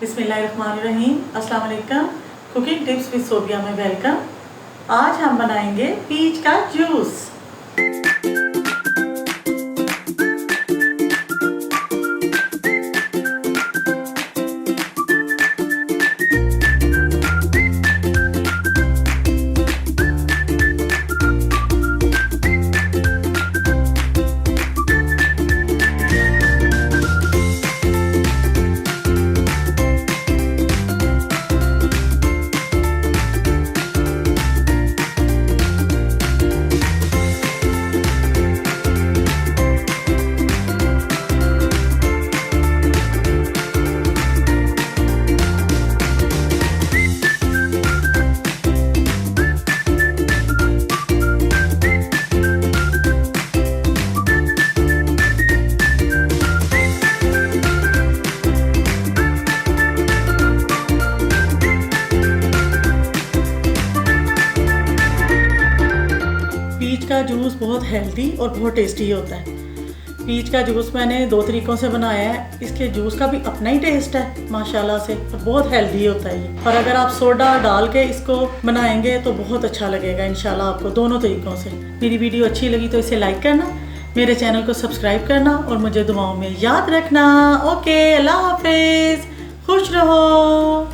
बिस्मिल्लाहिर्रहमानिर्रहीम। अस्सलाम वालेकुम। कुकिंग टिप्स विद सोबिया में वेलकम। आज हम बनाएंगे पीच का जूस। पीच का जूस बहुत हेल्दी और बहुत टेस्टी होता है। पीच का जूस मैंने 2 तरीक़ों से बनाया है। इसके जूस का भी अपना ही टेस्ट है माशाल्लाह से, बहुत हेल्दी होता है ये। और अगर आप सोडा डाल के इसको बनाएंगे तो बहुत अच्छा लगेगा इंशाल्लाह आपको, दोनों तरीक़ों से। मेरी वीडियो अच्छी लगी तो इसे लाइक करना, मेरे चैनल को सब्सक्राइब करना और मुझे दुआओं में याद रखना। ओके, अल्लाह हाफिज़, खुश रहो।